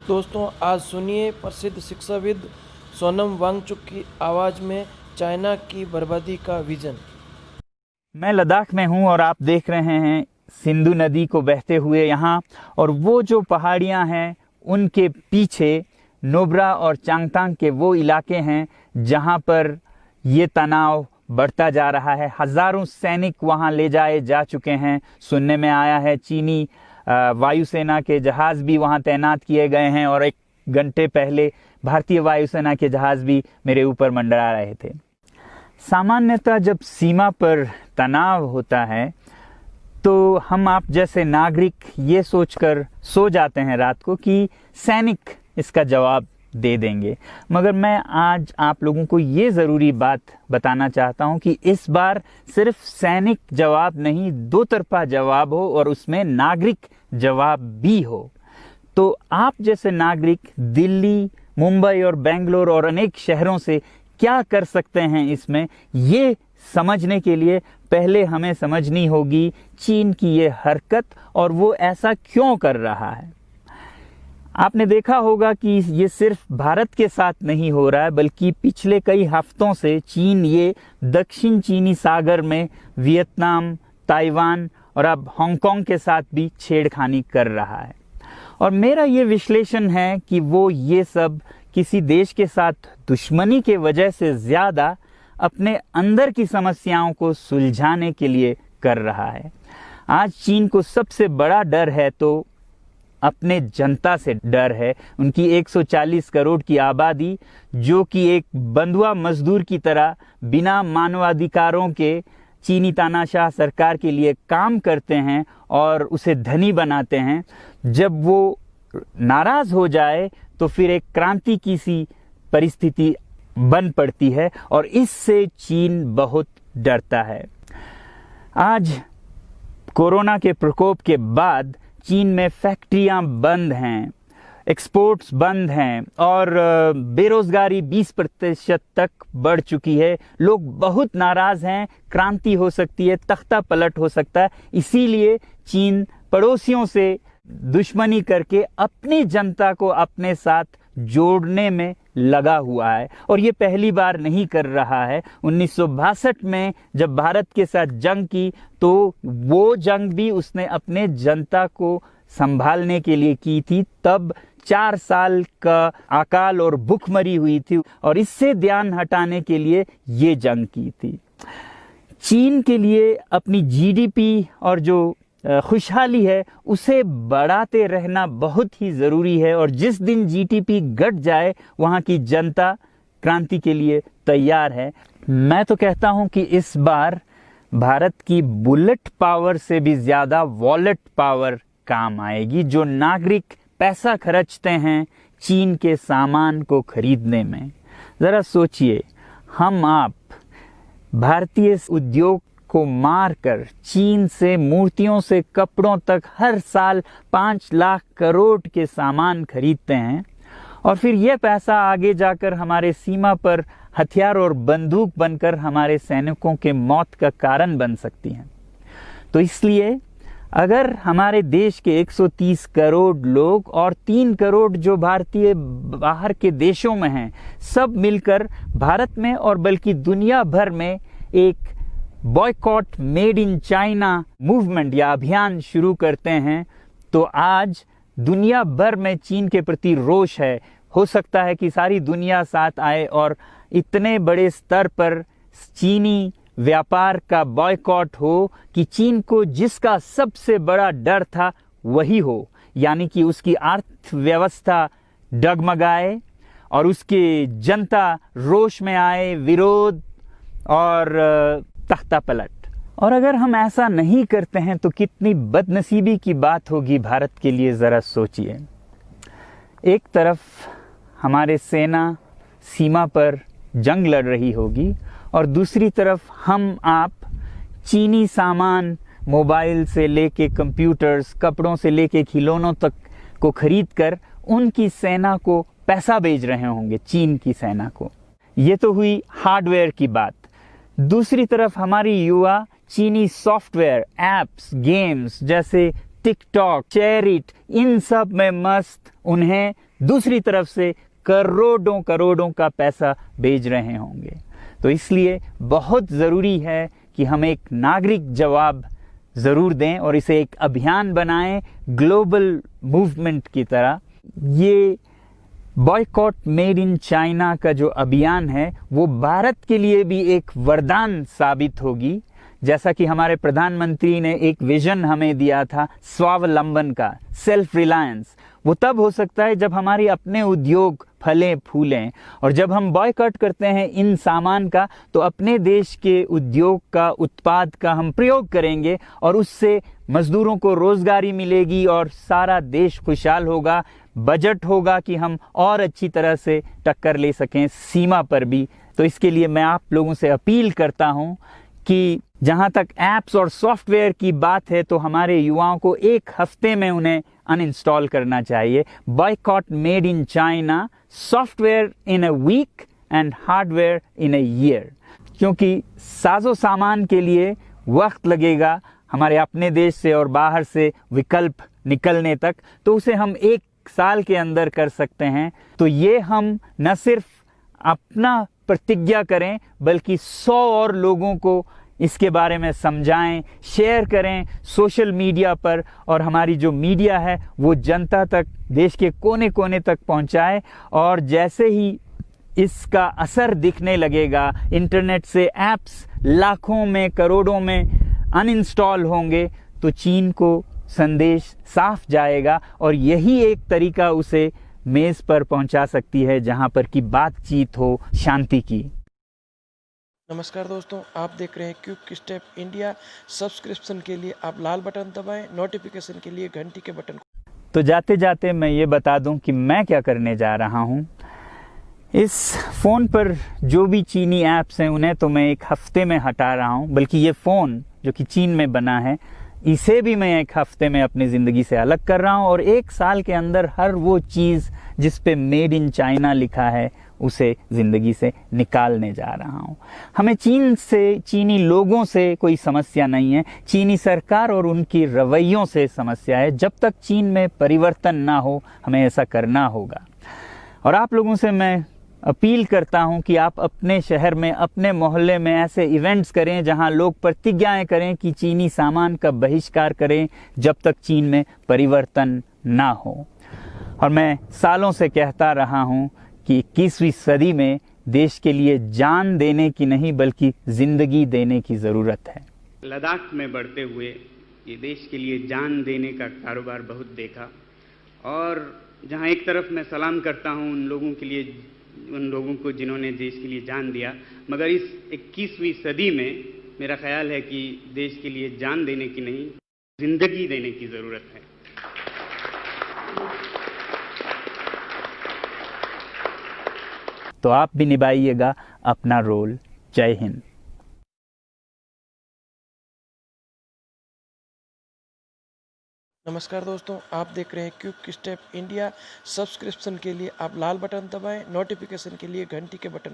दोस्तों आज सुनिए प्रसिद्ध शिक्षाविद सोनम वांगचुक की आवाज़ में चाइना की बर्बादी का विजन। मैं लद्दाख में हूं और आप देख रहे हैं सिंधु नदी को बहते हुए यहाँ, और वो जो पहाड़ियाँ हैं उनके पीछे नुब्रा और चांगतांग के वो इलाके हैं जहाँ पर ये तनाव बढ़ता जा रहा है। हज़ारों सैनिक वहाँ ले जाए जा चुके हैं। सुनने में आया है चीनी वायुसेना के जहाज़ भी वहाँ तैनात किए गए हैं, और एक घंटे पहले भारतीय वायुसेना के जहाज़ भी मेरे ऊपर मंडरा रहे थे। सामान्यतः जब सीमा पर तनाव होता है तो हम आप जैसे नागरिक ये सोचकर सो जाते हैं रात को कि सैनिक इसका जवाब दे देंगे, मगर मैं आज आप लोगों को ये ज़रूरी बात बताना चाहता हूँ कि इस बार सिर्फ सैनिक जवाब नहीं, दो तरफा जवाब हो और उसमें नागरिक जवाब भी हो। तो आप जैसे नागरिक दिल्ली, मुंबई और बेंगलोर और अनेक शहरों से क्या कर सकते हैं इसमें, ये समझने के लिए पहले हमें समझनी होगी चीन की ये हरकत और वो ऐसा क्यों कर रहा है। आपने देखा होगा कि ये सिर्फ भारत के साथ नहीं हो रहा है, बल्कि पिछले कई हफ्तों से चीन ये दक्षिण चीनी सागर में वियतनाम, ताइवान और अब हांगकांग के साथ भी छेड़खानी कर रहा है। और मेरा ये विश्लेषण है कि वो ये सब किसी देश के साथ दुश्मनी के वजह से ज़्यादा अपने अंदर की समस्याओं को सुलझाने के लिए कर रहा है। आज चीन को सबसे बड़ा डर है तो अपने जनता से डर है। उनकी 140 करोड़ की आबादी जो कि एक बंधुआ मजदूर की तरह बिना मानवाधिकारों के चीनी तानाशाह सरकार के लिए काम करते हैं और उसे धनी बनाते हैं, जब वो नाराज़ हो जाए तो फिर एक क्रांति की सी परिस्थिति बन पड़ती है और इससे चीन बहुत डरता है। आज कोरोना के प्रकोप के बाद चीन में फैक्ट्रियां बंद हैं, एक्सपोर्ट्स बंद हैं और बेरोजगारी 20% तक बढ़ चुकी है। लोग बहुत नाराज़ हैं, क्रांति हो सकती है, तख्ता पलट हो सकता है। इसीलिए चीन पड़ोसियों से दुश्मनी करके अपनी जनता को अपने साथ जोड़ने में लगा हुआ है, और ये पहली बार नहीं कर रहा है। 1962 में जब भारत के साथ जंग की तो वो जंग भी उसने अपने जनता को संभालने के लिए की थी। तब 4 साल का अकाल और भूखमरी हुई थी और इससे ध्यान हटाने के लिए ये जंग की थी। चीन के लिए अपनी जीडीपी और जो खुशहाली है उसे बढ़ाते रहना बहुत ही ज़रूरी है, और जिस दिन जीडीपी घट जाए वहाँ की जनता क्रांति के लिए तैयार है। मैं तो कहता हूँ कि इस बार भारत की बुलेट पावर से भी ज़्यादा वॉलेट पावर काम आएगी। जो नागरिक पैसा खर्चते हैं चीन के सामान को खरीदने में, ज़रा सोचिए, हम आप भारतीय उद्योग को मारकर चीन से मूर्तियों से कपड़ों तक हर साल 5 लाख करोड़ के सामान खरीदते हैं, और फिर यह पैसा आगे जाकर हमारे सीमा पर हथियार और बंदूक बनकर हमारे सैनिकों के मौत का कारण बन सकती हैं। तो इसलिए अगर हमारे देश के 130 करोड़ लोग और 3 करोड़ जो भारतीय बाहर के देशों में हैं, सब मिलकर भारत में और बल्कि दुनिया भर में एक boycott made in China movement या अभियान शुरू करते हैं, तो आज दुनिया भर में चीन के प्रति रोष है। हो सकता है कि सारी दुनिया साथ आए और इतने बड़े स्तर पर चीनी व्यापार का बॉयकॉट हो कि चीन को जिसका सबसे बड़ा डर था वही हो, यानी कि उसकी अर्थव्यवस्था डगमगाए और उसकी जनता रोष में आए, विरोध और तख्ता पलट। और अगर हम ऐसा नहीं करते हैं तो कितनी बदनसीबी की बात होगी भारत के लिए, ज़रा सोचिए। एक तरफ हमारे सेना सीमा पर जंग लड़ रही होगी और दूसरी तरफ हम आप चीनी सामान, मोबाइल से लेके कंप्यूटर्स, कपड़ों से लेके खिलौनों तक को खरीद कर उनकी सेना को पैसा भेज रहे होंगे, चीन की सेना को। ये तो हुई हार्डवेयर की बात। दूसरी तरफ हमारी युवा चीनी सॉफ्टवेयर, एप्स, गेम्स जैसे टिकटॉक, शेयरिट, इन सब में मस्त। उन्हें दूसरी तरफ से करोड़ों करोड़ों का पैसा भेज रहे होंगे। तो इसलिए बहुत ज़रूरी है कि हम एक नागरिक जवाब ज़रूर दें और इसे एक अभियान बनाएं, ग्लोबल मूवमेंट की तरह। ये बॉयकॉट मेड इन चाइना का जो अभियान है वो भारत के लिए भी एक वरदान साबित होगी। जैसा कि हमारे प्रधानमंत्री ने एक विजन हमें दिया था स्वावलंबन का, सेल्फ रिलायंस, वो तब हो सकता है जब हमारे अपने उद्योग फलें फूलें। और जब हम बॉयकॉट करते हैं इन सामान का तो अपने देश के उद्योग का, उत्पाद का हम प्रयोग करेंगे और उससे मजदूरों को रोजगारी मिलेगी और सारा देश खुशहाल होगा। बजट होगा कि हम और अच्छी तरह से टक्कर ले सकें सीमा पर भी। तो इसके लिए मैं आप लोगों से अपील करता हूं कि जहां तक ऐप्स और सॉफ्टवेयर की बात है तो हमारे युवाओं को एक हफ्ते में उन्हें अनइंस्टॉल करना चाहिए। Boycott made in China, software in a week and hardware in a year. क्योंकि साजो सामान के लिए वक्त लगेगा हमारे अपने देश से और बाहर से विकल्प निकलने तक, तो उसे हम 1 साल के अंदर कर सकते हैं। तो ये हम न सिर्फ अपना प्रतिज्ञा करें बल्कि 100 और लोगों को इसके बारे में समझाएं, शेयर करें सोशल मीडिया पर, और हमारी जो मीडिया है वो जनता तक, देश के कोने कोने तक पहुंचाए। और जैसे ही इसका असर दिखने लगेगा, इंटरनेट से ऐप्स लाखों में, करोड़ों में अनइंस्टॉल होंगे, तो चीन को संदेश साफ जाएगा और यही एक तरीका उसे मेज पर पहुंचा सकती है जहां पर की बातचीत हो शांति की। नमस्कार दोस्तों, आप देख रहे हैं क्विक स्टेप इंडिया। सब्सक्रिप्शन के लिए आप लाल बटन दबाएं, नोटिफिकेशन के लिए घंटी के बटन। तो जाते जाते मैं ये बता दूं कि मैं क्या करने जा रहा हूं। इस फ़ोन पर जो भी चीनी ऐप्स हैं उन्हें तो मैं 1 हफ्ते में हटा रहा हूं, बल्कि ये फ़ोन जो कि चीन में बना है इसे भी मैं 1 हफ्ते में अपनी ज़िंदगी से अलग कर रहा हूं। और 1 साल के अंदर हर वो चीज़ जिस पे मेड इन चाइना लिखा है उसे ज़िंदगी से निकालने जा रहा हूं। हमें चीन से, चीनी लोगों से कोई समस्या नहीं है, चीनी सरकार और उनकी रवैयों से समस्या है। जब तक चीन में परिवर्तन ना हो हमें ऐसा करना होगा। और आप लोगों से मैं अपील करता हूं कि आप अपने शहर में, अपने मोहल्ले में ऐसे इवेंट्स करें जहां लोग प्रतिज्ञाएं करें कि चीनी सामान का बहिष्कार करें जब तक चीन में परिवर्तन ना हो। और मैं सालों से कहता रहा हूं कि 21वीं सदी में देश के लिए जान देने की नहीं बल्कि जिंदगी देने की ज़रूरत है। लद्दाख में बढ़ते हुए ये देश के लिए जान देने का कारोबार बहुत देखा, और जहां एक तरफ मैं सलाम करता हूं उन लोगों के लिए, उन लोगों को जिन्होंने देश के लिए जान दिया, मगर इस 21वीं सदी में मेरा ख्याल है कि देश के लिए जान देने की नहीं, जिंदगी देने की ज़रूरत है। तो आप भी निभाइएगा अपना रोल। जय हिंद। नमस्कार दोस्तों, आप देख रहे हैं क्विक स्टेप इंडिया। सब्सक्रिप्शन के लिए आप लाल बटन दबाएं, नोटिफिकेशन के लिए घंटी के बटन।